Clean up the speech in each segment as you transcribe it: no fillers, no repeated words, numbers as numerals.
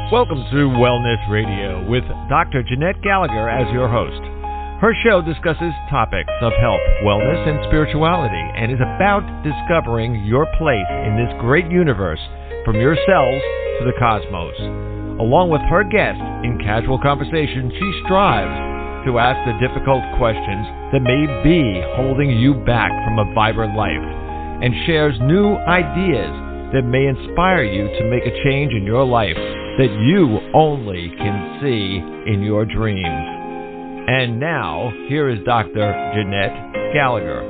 Welcome to Wellness Radio with Dr. Jeanette Gallagher as your host. Her show discusses topics of health, wellness, and spirituality, and is about discovering your place in this great universe, from your cells to the cosmos. Along with her guests, in casual conversation, she strives to ask the difficult questions that may be holding you back from a vibrant life, and shares new ideas that may inspire you to make a change in your life that you only can see in your dreams. And now, here is Dr. Jeanette Gallagher.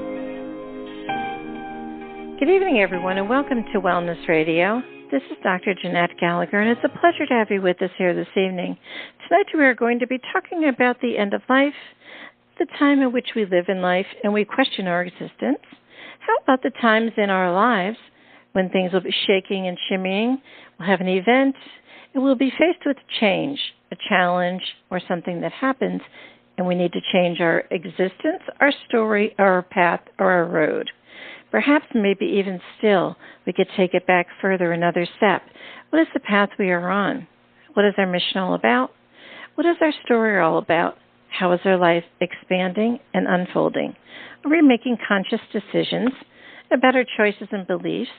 Good evening, everyone, and welcome to Wellness Radio. This is Dr. Jeanette Gallagher, and it's a pleasure to have you with us here this evening. Tonight we are going to be talking about the end of life, the time in which we live in life, and we question our existence. How about the times in our lives when things will be shaking and shimmying, we'll have an event, and we'll be faced with change, a challenge, or something that happens, and we need to change our existence, our story, our path, or our road. Perhaps, maybe even still, we could take it back further, another step. What is the path we are on? What is our mission all about? What is our story all about? How is our life expanding and unfolding? Are we making conscious decisions about our choices and beliefs?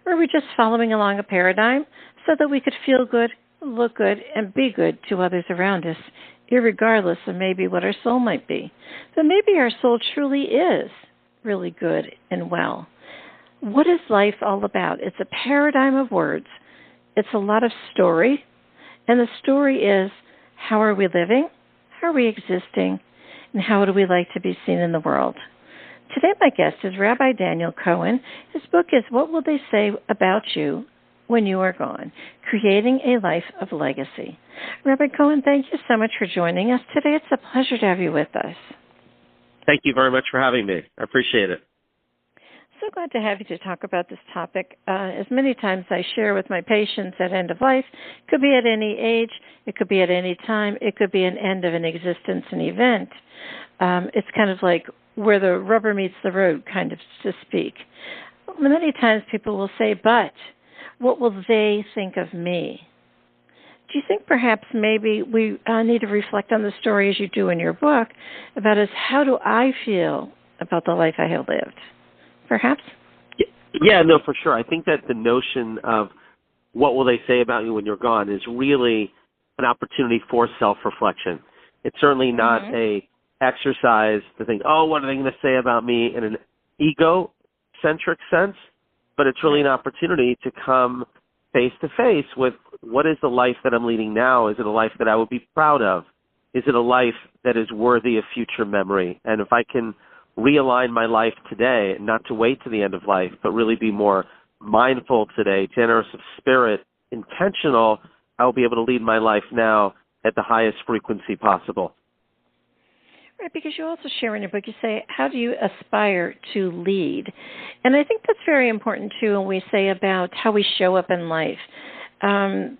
Or are we just following along a paradigm so that we could feel good, look good, and be good to others around us, irregardless of maybe what our soul might be? But maybe our soul truly is really good and well. What is life all about? It's a paradigm of words. It's a lot of story. And the story is, how are we living? How are we existing? And how do we like to be seen in the world? Today my guest is Rabbi Daniel Cohen. His book is What Will They Say About You When You Are Gone? Creating a Life of Legacy. Rabbi Cohen, thank you so much for joining us today. It's a pleasure to have you with us. Thank you very much for having me. I appreciate it. So glad to have you to talk about this topic. As many times I share with my patients at end of life, it could be at any age, it could be at any time, it could be an end of an existence, an event. It's kind of like where the rubber meets the road, kind of to speak. Many times people will say, but what will they think of me? Do you think perhaps maybe we need to reflect on the story, as you do in your book, about how do I feel about the life I have lived? Perhaps? Yeah, no, for sure. I think that the notion of what will they say about you when you're gone is really an opportunity for self-reflection. It's certainly not a exercise to think, oh, what are they going to say about me in an ego-centric sense? But it's really an opportunity to come face-to-face with what is the life that I'm leading now? Is it a life that I would be proud of? Is it a life that is worthy of future memory? And if I can realign my life today, not to wait to the end of life, but really be more mindful today, generous of spirit, intentional, I will be able to lead my life now at the highest frequency possible. Right, because you also share in your book, you say, how do you aspire to lead? And I think that's very important, too, when we say about how we show up in life.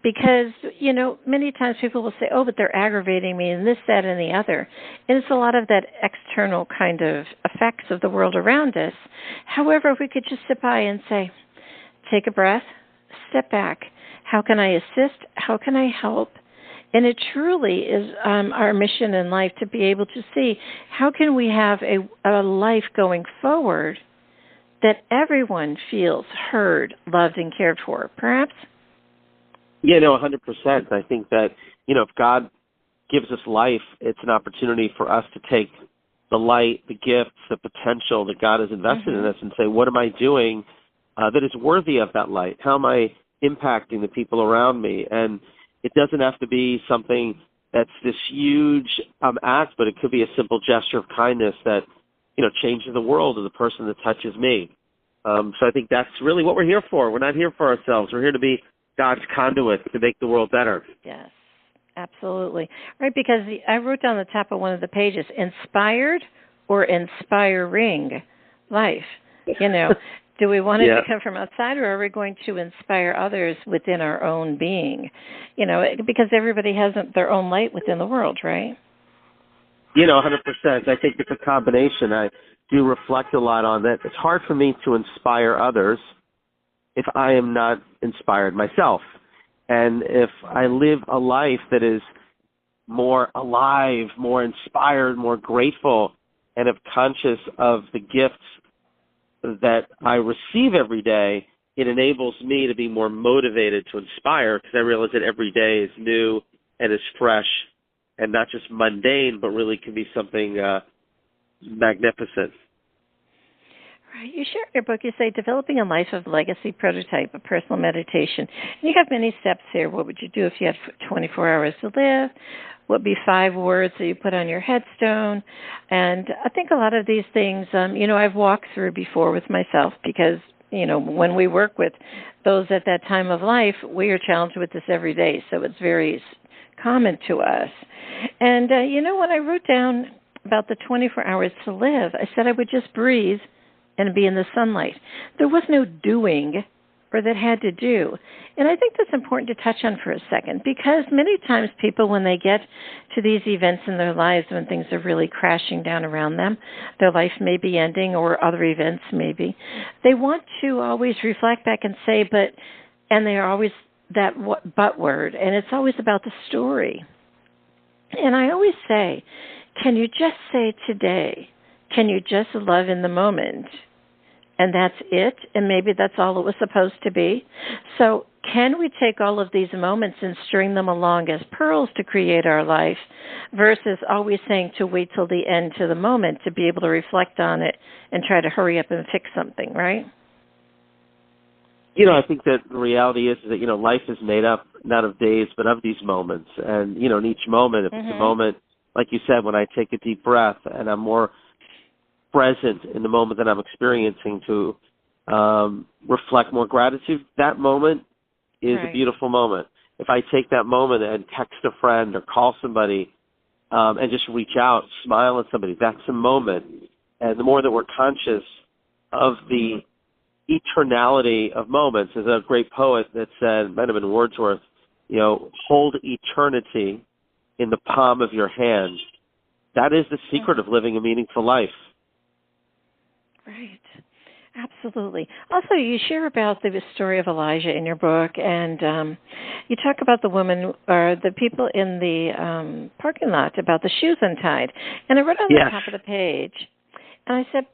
Because, you know, many times people will say, oh, but they're aggravating me and this, that, and the other. And it's a lot of that external kind of effects of the world around us. However, if we could just sit by and say, take a breath, step back. How can I assist? How can I help? And it truly is our mission in life to be able to see how can we have a life going forward that everyone feels heard, loved, and cared for, perhaps? Yeah, no, 100%. I think that, you know, if God gives us life, it's an opportunity for us to take the light, the gifts, the potential that God has invested in us and say, what am I doing that is worthy of that light? How am I impacting the people around me? And it doesn't have to be something that's this huge act, but it could be a simple gesture of kindness that, you know, changes the world of the person that touches me. So I think that's really what we're here for. We're not here for ourselves. We're here to be God's conduit to make the world better. Yes, absolutely. Right, because I wrote down the top of one of the pages, inspired or inspiring life. You know, do we want it to come from outside, or are we going to inspire others within our own being? You know, because everybody has their own light within the world, right? You know, 100%. I think it's a combination. I do reflect a lot on that. It's hard for me to inspire others if I am not inspired myself. And if I live a life that is more alive, more inspired, more grateful, and if conscious of the gifts that I receive every day, it enables me to be more motivated to inspire, because I realize that every day is new and is fresh and not just mundane, but really can be something magnificent. Right. You share in your book, you say, developing a life of legacy prototype, a personal meditation. And you have many steps here. What would you do if you had 24 hours to live? What would be 5 words that you put on your headstone? And I think a lot of these things, I've walked through before with myself, because, when we work with those at that time of life, we are challenged with this every day. So it's very common to us. And, when I wrote down about the 24 hours to live, I said I would just breathe and be in the sunlight. There was no doing or that had to do. And I think that's important to touch on for a second, because many times people, when they get to these events in their lives, when things are really crashing down around them, their life may be ending or other events maybe, they want to always reflect back and say, and they are always that but word, and it's always about the story. And I always say, can you just say today? Can you just love in the moment? And that's it, and maybe that's all it was supposed to be. So can we take all of these moments and string them along as pearls to create our life, versus always saying to wait till the end, to the moment, to be able to reflect on it and try to hurry up and fix something, right? I think that the reality is that, life is made up not of days, but of these moments. And, in each moment, if it's a moment, like you said, when I take a deep breath and I'm more present in the moment that I'm experiencing, to reflect more gratitude, that moment is a beautiful moment. If I take that moment and text a friend or call somebody and just reach out, smile at somebody, that's a moment. And the more that we're conscious of the eternality of moments, there's a great poet that said, might have been Wordsworth, hold eternity in the palm of your hand. That is the secret of living a meaningful life. Right. Absolutely. Also, you share about the story of Elijah in your book, and you talk about the woman or the people in the parking lot about the shoes untied. And I wrote on the top of the page, and I said,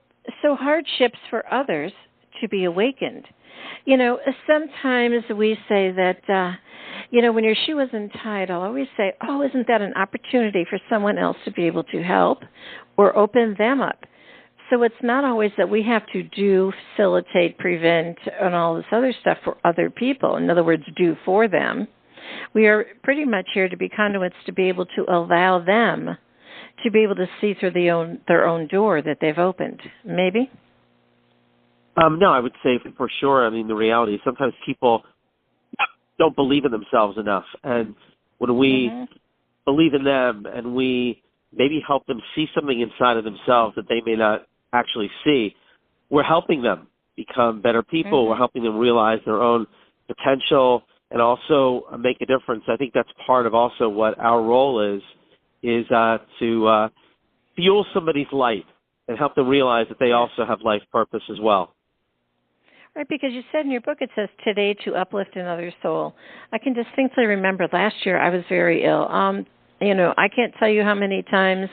so hardships for others to be awakened. Sometimes we say that, when your shoe isn't tied, I'll always say, oh, isn't that an opportunity for someone else to be able to help or open them up? So it's not always that we have to do, facilitate, prevent, and all this other stuff for other people. In other words, do for them. We are pretty much here to be conduits, to be able to allow them to be able to see through their own door that they've opened. Maybe? No, I would say for sure. I mean, the reality is sometimes people don't believe in themselves enough. And when we believe in them and we maybe help them see something inside of themselves that they may not actually see, we're helping them become better people. We're helping them realize their own potential and also make a difference. I think that's part of also what our role is to fuel somebody's light and help them realize that they also have life purpose as well. Right, because you said in your book, it says, today to uplift another's soul. I can distinctly remember last year I was very ill. I can't tell you how many times,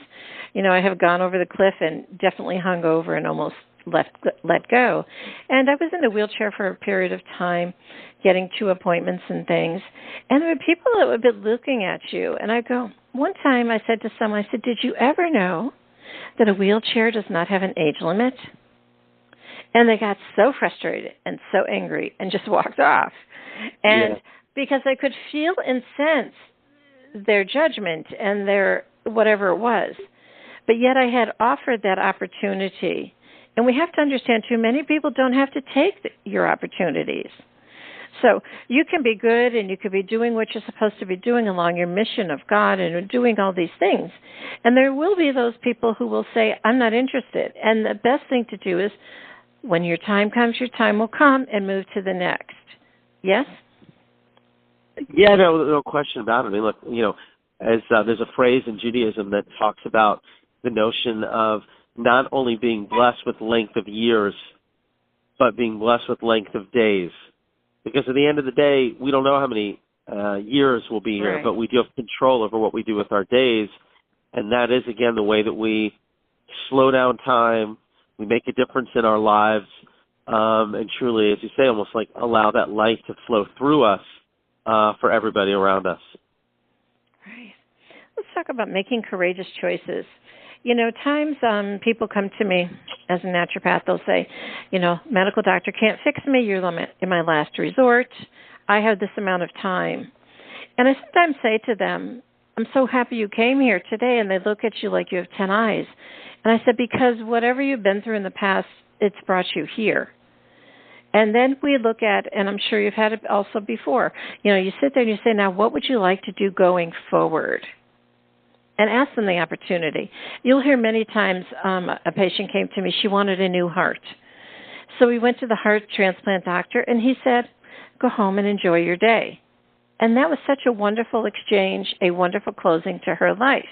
I have gone over the cliff and definitely hung over and almost let go. And I was in a wheelchair for a period of time, getting to appointments and things. And there were people that would be looking at you. And I go, one time I said to someone, I said, did you ever know that a wheelchair does not have an age limit? And they got so frustrated and so angry and just walked off. And because I could feel and sense their judgment and their whatever it was. But yet I had offered that opportunity. And we have to understand, too, many people don't have to take your opportunities. So you can be good and you could be doing what you're supposed to be doing along your mission of God and doing all these things. And there will be those people who will say, I'm not interested. And the best thing to do is, when your time comes, your time will come, and move to the next. Yes? Yeah, no question about it. I mean, look, as there's a phrase in Judaism that talks about the notion of not only being blessed with length of years, but being blessed with length of days. Because at the end of the day, we don't know how many years will be here, but we do have control over what we do with our days. And that is, again, the way that we slow down time, we make a difference in our lives, and truly, as you say, almost like allow that light to flow through us for everybody around us. Right. Let's talk about making courageous choices. Times people come to me as a naturopath, they'll say, medical doctor can't fix me, you're in my last resort, I have this amount of time. And I sometimes say to them, I'm so happy you came here today, and they look at you like you have 10 eyes. And I said, because whatever you've been through in the past, it's brought you here. And then we look at, and I'm sure you've had it also before, you sit there and you say, now what would you like to do going forward? And ask them the opportunity. You'll hear many times a patient came to me, she wanted a new heart. So we went to the heart transplant doctor, and he said, go home and enjoy your day. And that was such a wonderful exchange, a wonderful closing to her life.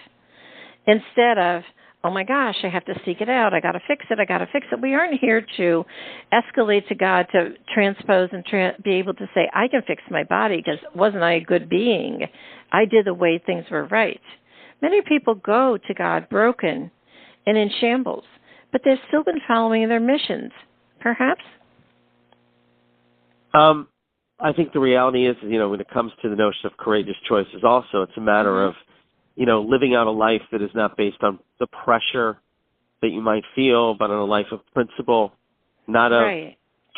Instead of, oh my gosh, I have to seek it out, I got to fix it. We aren't here to escalate to God to transpose and be able to say, I can fix my body because wasn't I a good being? I did the way things were right. Many people go to God broken and in shambles, but they've still been following their missions, perhaps? I think the reality is, when it comes to the notion of courageous choices also, it's a matter of, living out a life that is not based on the pressure that you might feel, but on a life of principle, not of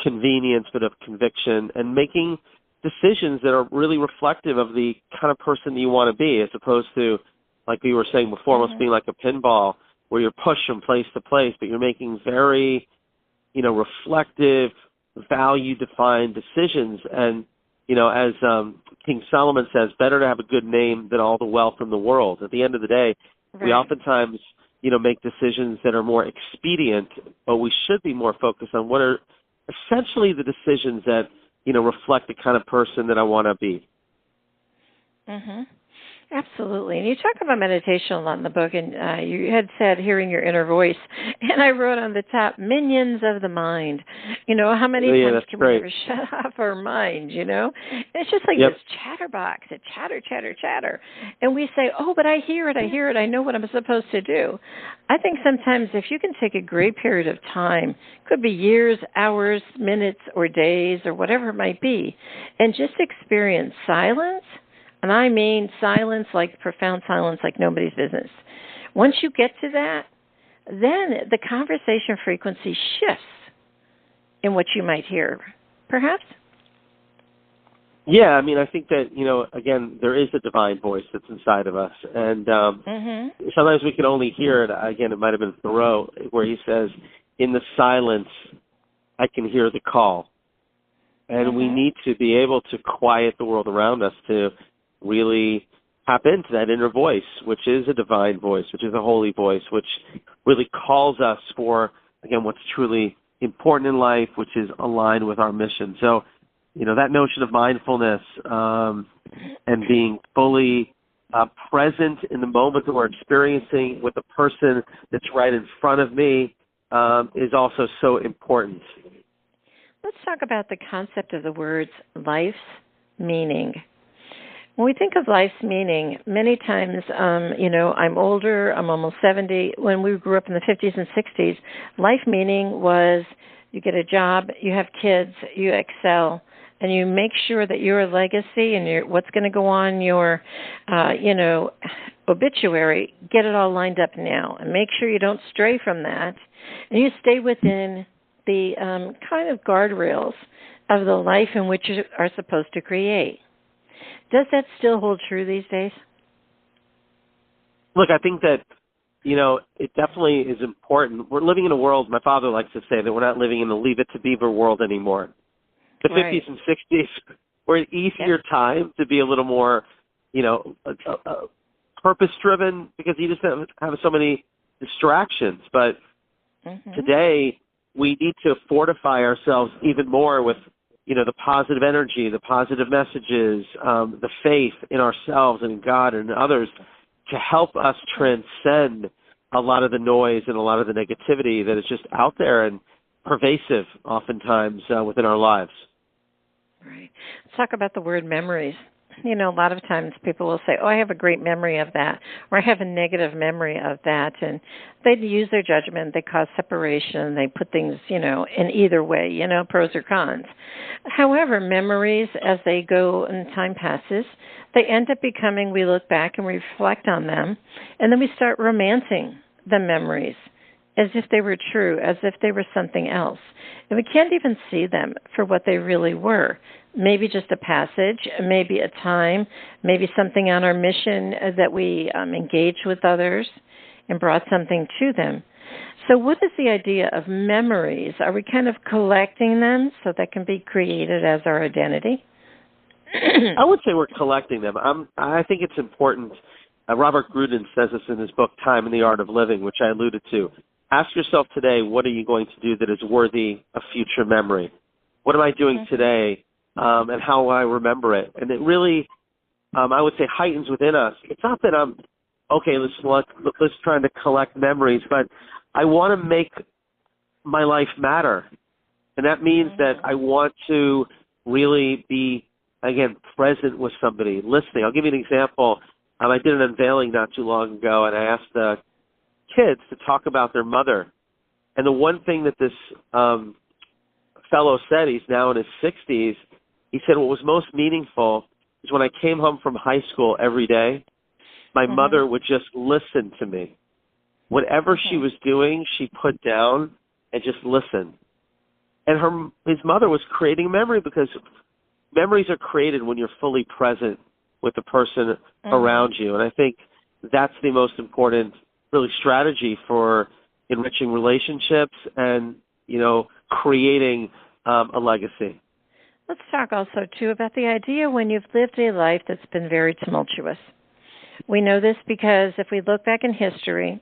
convenience, but of conviction, and making decisions that are really reflective of the kind of person that you want to be, as opposed to, like we were saying before, almost being like a pinball where you're pushed from place to place, but you're making very, reflective, value-defined decisions. And, as King Solomon says, better to have a good name than all the wealth in the world. At the end of the day, we oftentimes, make decisions that are more expedient, but we should be more focused on what are essentially the decisions that, reflect the kind of person that I want to be. Mm-hmm. Absolutely. And you talk about meditation a lot in the book, and you had said hearing your inner voice. And I wrote on the top, minions of the mind. How many times can we ever shut off our mind, And it's just like this chatterbox, it chatter. And we say, oh, but I hear it, I know what I'm supposed to do. I think sometimes if you can take a great period of time, could be years, hours, minutes, or days, or whatever it might be, and just experience silence. And I mean silence, like profound silence, like nobody's business. Once you get to that, then the conversation frequency shifts in what you might hear, perhaps? Yeah, I think that, again, there is a divine voice that's inside of us. And sometimes we can only hear it. Again, it might have been Thoreau, where he says, in the silence, I can hear the call. And we need to be able to quiet the world around us to really tap into that inner voice, which is a divine voice, which is a holy voice, which really calls us for, again, what's truly important in life, which is aligned with our mission. So, that notion of mindfulness and being fully present in the moment that we're experiencing with the person that's right in front of me is also so important. Let's talk about the concept of the words life's meaning. When we think of life's meaning, many times, I'm older, I'm almost 70. When we grew up in the 50s and 60s, life meaning was you get a job, you have kids, you excel, and you make sure that your legacy and what's going to go on your, obituary, get it all lined up now. And make sure you don't stray from that. And you stay within the kind of guardrails of the life in which you are supposed to create. Does that still hold true these days? Look, I think that, it definitely is important. We're living in a world, my father likes to say, that we're not living in the Leave It to Beaver world anymore. The 50s and 60s were an easier time to be a little more, purpose-driven because you just have so many distractions. But today, we need to fortify ourselves even more with the positive energy, the positive messages, the faith in ourselves and in God and in others to help us transcend a lot of the noise and a lot of the negativity that is just out there and pervasive oftentimes within our lives. Right. Let's talk about the word memories. a lot of times people will say, oh, I have a great memory of that, or I have a negative memory of that, and they use their judgment, they cause separation, they put things, in either way, pros or cons. However, memories, as they go and time passes, they end up becoming, we look back and reflect on them, and then we start romancing the memories as if they were true, as if they were something else. And we can't even see them for what they really were. Maybe just a passage, maybe a time, maybe something on our mission that we engaged with others and brought something to them. So what is the idea of memories? Are we kind of collecting them so that can be created as our identity? I would say we're collecting them. I think it's important. Robert Grudin says this in his book, Time and the Art of Living, which I alluded to. Ask yourself today, what are you going to do that is worthy of future memory? What am I doing today, and how will I remember it? And it really, I would say, heightens within us. It's not that I'm, okay, let's try to collect memories, but I want to make my life matter. And that means that I want to really be, again, present with somebody, listening. I'll give you an example. I did an unveiling not too long ago, and I asked the kids to talk about their mother. And the one thing that this fellow said, he's now in his 60s, he said what was most meaningful is when I came home from high school every day, my mother would just listen to me. Whatever she was doing, she put down and just listened. And his mother was creating memory, because memories are created when you're fully present with the person around you. And I think that's the most important, really, strategy for enriching relationships and, creating a legacy. Let's talk also, too, about the idea when you've lived a life that's been very tumultuous. We know this because if we look back in history,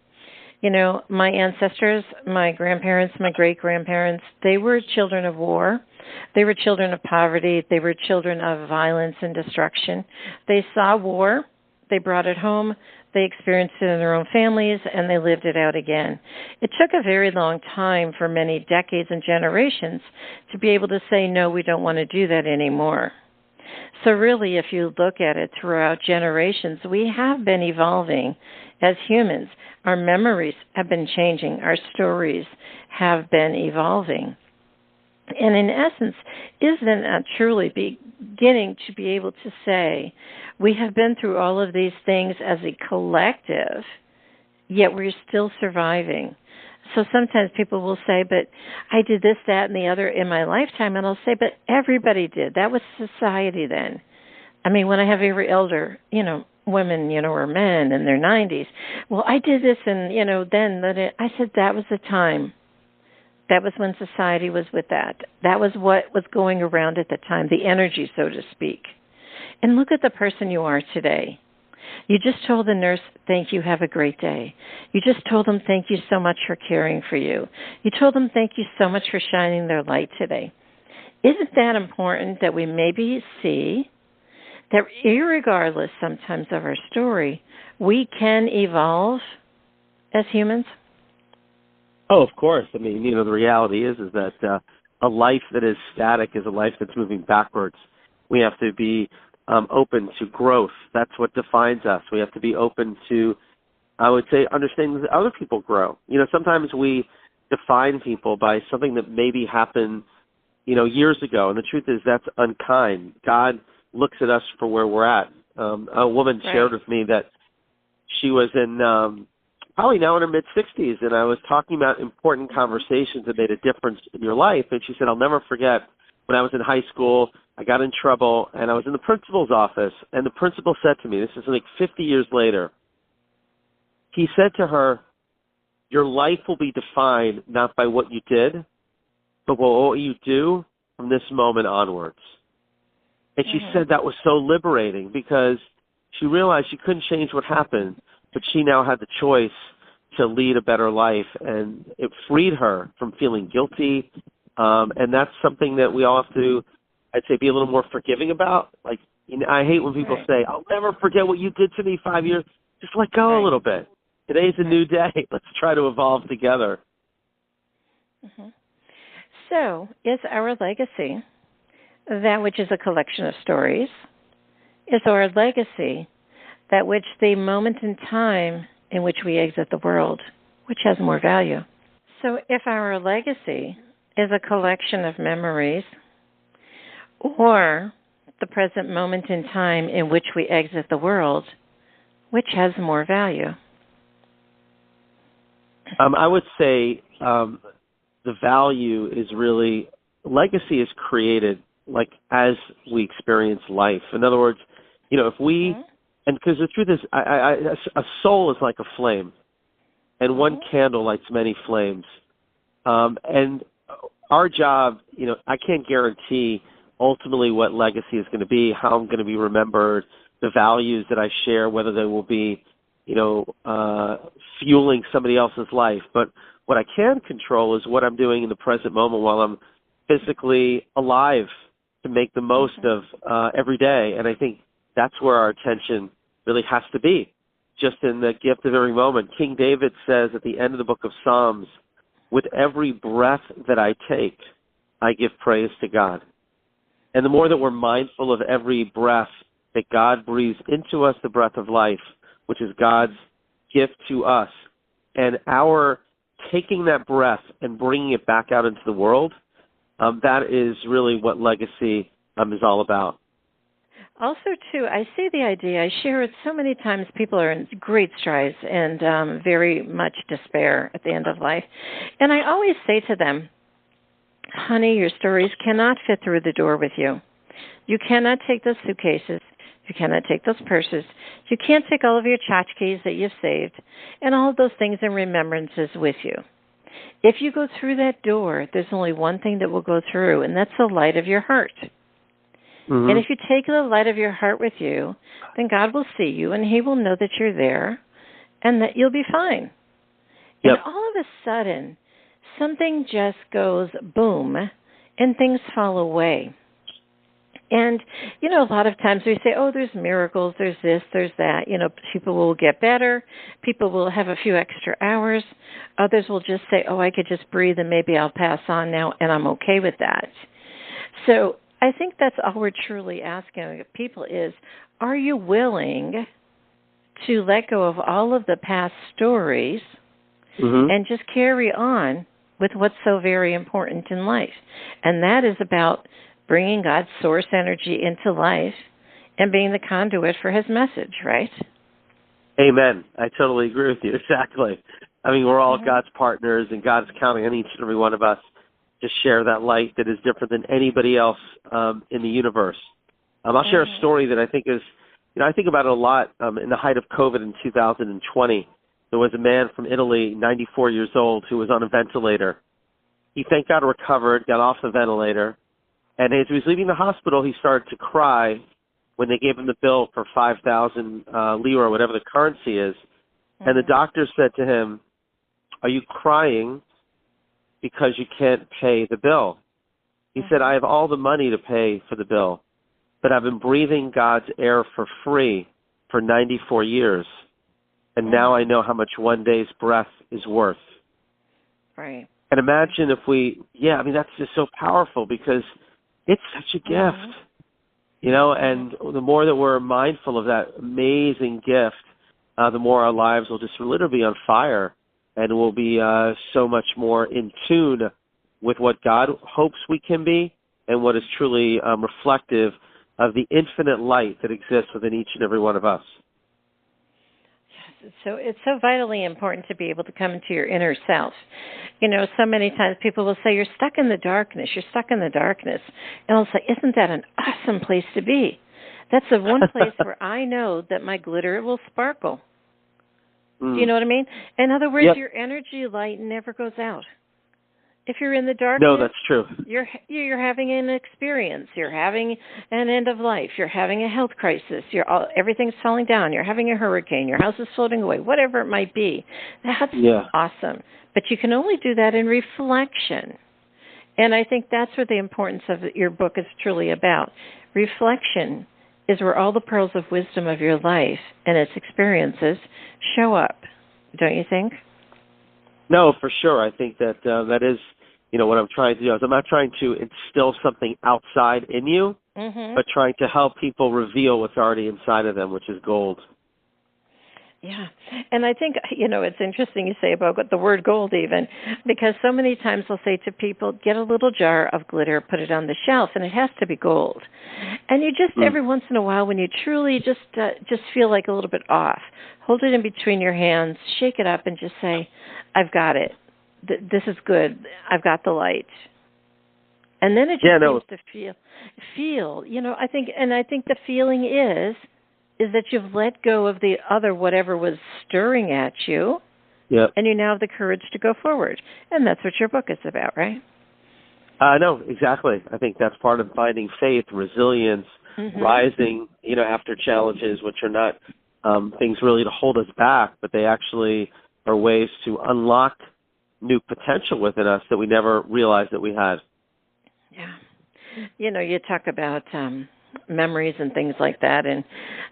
my ancestors, my grandparents, my great-grandparents, they were children of war. They were children of poverty. They were children of violence and destruction. They saw war. They brought it home. They experienced it in their own families, and they lived it out again. It took a very long time, for many decades and generations, to be able to say, no, we don't want to do that anymore. So really, if you look at it throughout generations, we have been evolving as humans. Our memories have been changing. Our stories have been evolving. And in essence, isn't that truly beginning to be able to say, we have been through all of these things as a collective, yet we're still surviving. So sometimes people will say, but I did this, that, and the other in my lifetime. And I'll say, but everybody did. That was society then. I mean, when I have every elder, women, or men in their 90s, well, I did this and, then I said that was the time. That was when society was with that. That was what was going around at the time, the energy, so to speak. And look at the person you are today. You just told the nurse, thank you, have a great day. You just told them, thank you so much for caring for you. You told them, thank you so much for shining their light today. Isn't that important that we maybe see that irregardless sometimes of our story, we can evolve as humans? Oh, of course. I mean, the reality is that a life that is static is a life that's moving backwards. We have to be open to growth. That's what defines us. We have to be open to, I would say, understanding that other people grow. Sometimes we define people by something that maybe happened, years ago. And the truth is that's unkind. God looks at us for where we're at. A woman shared with me that she was in probably now in her mid-60s, and I was talking about important conversations that made a difference in your life. And she said, I'll never forget when I was in high school, I got in trouble, and I was in the principal's office, and the principal said to me, this is like 50 years later, he said to her, your life will be defined not by what you did, but by what you do from this moment onwards. And she said that was so liberating, because she realized she couldn't change what happened, but she now had the choice to lead a better life, and it freed her from feeling guilty. And that's something that we all have to, I'd say, be a little more forgiving about. Like, I hate when people say, I'll never forget what you did to me 5 years. Just let go a little bit. Today's a new day. Let's try to evolve together. So, is our legacy that which is a collection of stories? is our legacy, that which the moment in time in which we exit the world, which has more value. So if our legacy is a collection of memories, or the present moment in time in which we exit the world, which has more value? I would say the value is really, legacy is created like as we experience life. In other words, if we, and because the truth is, a soul is like a flame, and one candle lights many flames. And our job, I can't guarantee ultimately what legacy is going to be, how I'm going to be remembered, the values that I share, whether they will be, fueling somebody else's life. But what I can control is what I'm doing in the present moment while I'm physically alive to make the most of every day. And I think that's where our attention really has to be, just in the gift of every moment. King David says at the end of the book of Psalms, with every breath that I take, I give praise to God. And the more that we're mindful of every breath that God breathes into us, the breath of life, which is God's gift to us, and our taking that breath and bringing it back out into the world, that is really what legacy is all about. Also, too, I see the idea, I share it so many times, people are in great strides and very much despair at the end of life. And I always say to them, honey, your stories cannot fit through the door with you. You cannot take those suitcases. You cannot take those purses. You can't take all of your tchotchkes that you've saved and all of those things and remembrances with you. If you go through that door, there's only one thing that will go through, and that's the light of your heart. And if you take the light of your heart with you, then God will see you, and he will know that you're there and that you'll be fine. And all of a sudden, something just goes boom, and things fall away. And, a lot of times we say, oh, there's miracles, there's this, there's that. People will get better. People will have a few extra hours. Others will just say, oh, I could just breathe and maybe I'll pass on now, and I'm okay with that. So I think that's all we're truly asking people is, are you willing to let go of all of the past stories and just carry on with what's so very important in life? And that is about bringing God's source energy into life and being the conduit for his message, right? Amen. I totally agree with you. Exactly. I mean, we're all God's partners, and God's counting on each and every one of us to share that light that is different than anybody else in the universe. I'll share a story that I think is, I think about it a lot. In the height of COVID in 2020, there was a man from Italy, 94 years old, who was on a ventilator. He, thank God, recovered, got off the ventilator, and as he was leaving the hospital, he started to cry when they gave him the bill for 5,000 lira, whatever the currency is. And the doctor said to him, are you crying because you can't pay the bill? He said, I have all the money to pay for the bill, but I've been breathing God's air for free for 94 years, and now I know how much one day's breath is worth. Right. And imagine if that's just so powerful, because it's such a gift, and the more that we're mindful of that amazing gift, the more our lives will just literally be on fire, and we'll be so much more in tune with what God hopes we can be and what is truly reflective of the infinite light that exists within each and every one of us. So it's so vitally important to be able to come into your inner self. So many times people will say, you're stuck in the darkness, you're stuck in the darkness. And I'll say, isn't that an awesome place to be? That's the one place where I know that my glitter will sparkle. Do you know what I mean? In other words, your energy light never goes out. If you're in the darkness, no, that's true. You're having an experience. You're having an end of life. You're having a health crisis. Everything's falling down. You're having a hurricane. Your house is floating away. Whatever it might be, that's awesome. But you can only do that in reflection. And I think that's what the importance of your book is truly about. Reflection is where all the pearls of wisdom of your life and its experiences show up. Don't you think? No, for sure. I think that that is what I'm trying to do is I'm not trying to instill something outside in you, but trying to help people reveal what's already inside of them, which is gold. Yeah. And I think, it's interesting you say about the word gold even, because so many times I'll say to people, get a little jar of glitter, put it on the shelf, and it has to be gold. And you just, every once in a while, when you truly just feel like a little bit off, hold it in between your hands, shake it up, and just say, I've got it. This is good. I've got the light. And then it just seems to feel, I think the feeling is that you've let go of the other whatever was stirring at you, and you now have the courage to go forward. And that's what your book is about, right? No, exactly. I think that's part of finding faith, resilience, rising, after challenges, which are not things really to hold us back, but they actually are ways to unlock new potential within us that we never realized that we had. Yeah. You talk about memories and things like that. And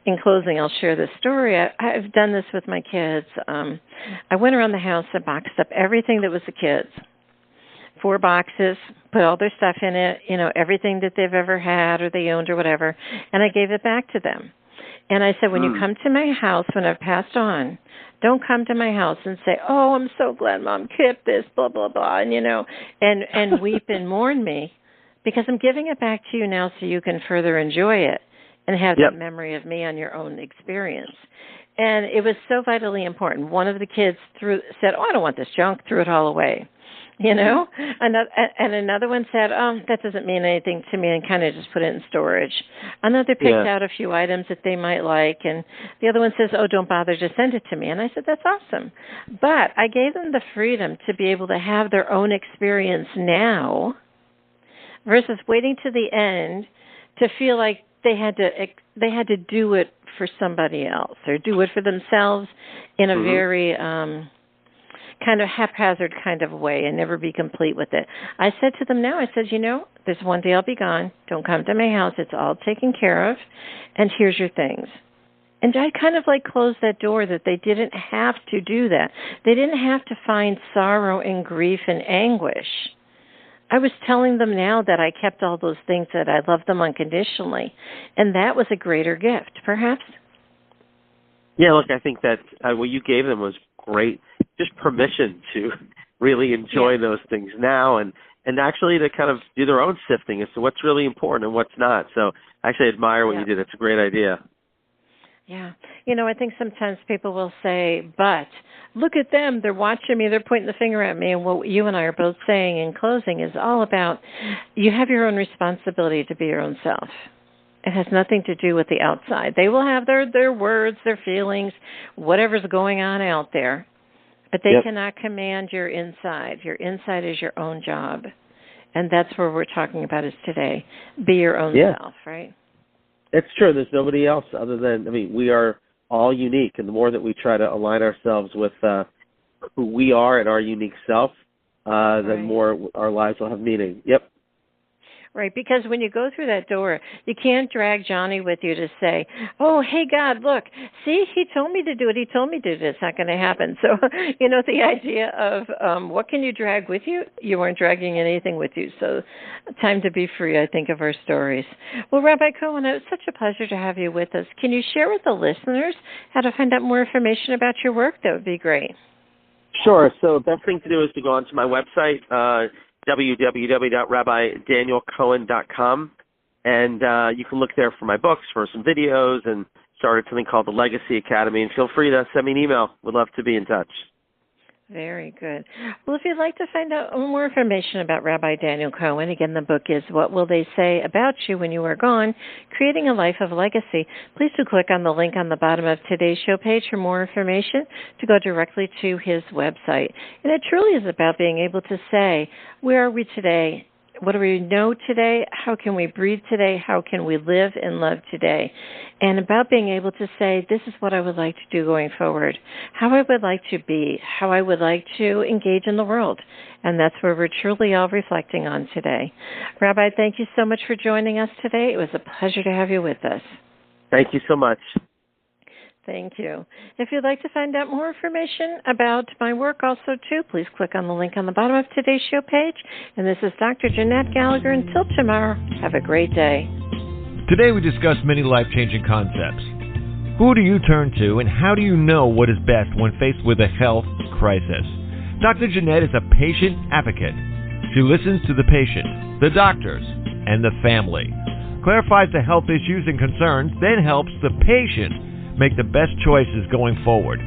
in closing, I'll share this story. I've done this with my kids. I went around the house and boxed up everything that was the kids. 4 boxes, put all their stuff in it, everything that they've ever had or they owned or whatever, and I gave it back to them. And I said, when you come to my house, when I've passed on, don't come to my house and say, oh, I'm so glad Mom kept this, blah, blah, blah, and weep and mourn me. Because I'm giving it back to you now so you can further enjoy it and have that memory of me on your own experience. And it was so vitally important. One of the kids said, oh, I don't want this junk, threw it all away, And another one said, oh, that doesn't mean anything to me, and kind of just put it in storage. Another picked out a few items that they might like, and the other one says, oh, don't bother, just send it to me. And I said, that's awesome. But I gave them the freedom to be able to have their own experience now, versus waiting to the end to feel like they had to do it for somebody else or do it for themselves in a very kind of haphazard kind of way and never be complete with it. I said to them now, I said, there's one day I'll be gone. Don't come to my house. It's all taken care of. And here's your things. And I kind of closed that door that they didn't have to do that. They didn't have to find sorrow and grief and anguish. I was telling them now that I kept all those things, that I loved them unconditionally, and that was a greater gift, perhaps. Yeah, look, I think that what you gave them was great. Just permission to really enjoy those things now and actually to kind of do their own sifting as to what's really important and what's not. So I actually admire what you did. It's a great idea. Yeah. I think sometimes people will say, but look at them. They're watching me. They're pointing the finger at me. And what you and I are both saying in closing is all about you have your own responsibility to be your own self. It has nothing to do with the outside. They will have their words, their feelings, whatever's going on out there. But they cannot command your inside. Your inside is your own job. And that's where we're talking about is today. Be your own self, right? It's true. There's nobody else other than, we are all unique. And the more that we try to align ourselves with who we are and our unique self, then more our lives will have meaning. Yep. Right, because when you go through that door, you can't drag Johnny with you to say, oh, hey, God, look, see, he told me to do it. He told me to do it. It's not going to happen. So, the idea of what can you drag with you? You weren't dragging anything with you. So time to be free, I think, of our stories. Well, Rabbi Cohen, it was such a pleasure to have you with us. Can you share with the listeners how to find out more information about your work? That would be great. Sure. So the best thing to do is to go onto my website, www.rabbidanielcohen.com, and you can look there for my books, for some videos, and started something called the Legacy Academy. And feel free to send me an email. Would love to be in touch. Very good. Well, if you'd like to find out more information about Rabbi Daniel Cohen, again, the book is What Will They Say About You When You Are Gone? Creating a Life of Legacy. Please do click on the link on the bottom of today's show page for more information to go directly to his website. And it truly is about being able to say, where are we today? What do we know today? How can we breathe today? How can we live and love today? And about being able to say, this is what I would like to do going forward, how I would like to be, how I would like to engage in the world. And that's where we're truly all reflecting on today. Rabbi, thank you so much for joining us today. It was a pleasure to have you with us. Thank you so much. Thank you. If you'd like to find out more information about my work also, too, please click on the link on the bottom of today's show page. And this is Dr. Jeanette Gallagher. Until tomorrow, have a great day. Today we discussed many life-changing concepts. Who do you turn to, and how do you know what is best when faced with a health crisis? Dr. Jeanette is a patient advocate. She listens to the patient, the doctors, and the family, clarifies the health issues and concerns, then helps the patient make the best choices going forward.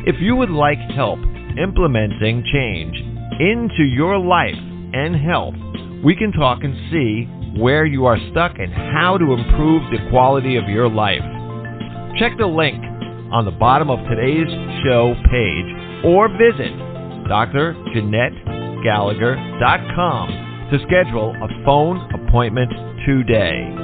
If you would like help implementing change into your life and health, we can talk and see where you are stuck and how to improve the quality of your life. Check the link on the bottom of today's show page or visit drjeanettegallagher.com to schedule a phone appointment today.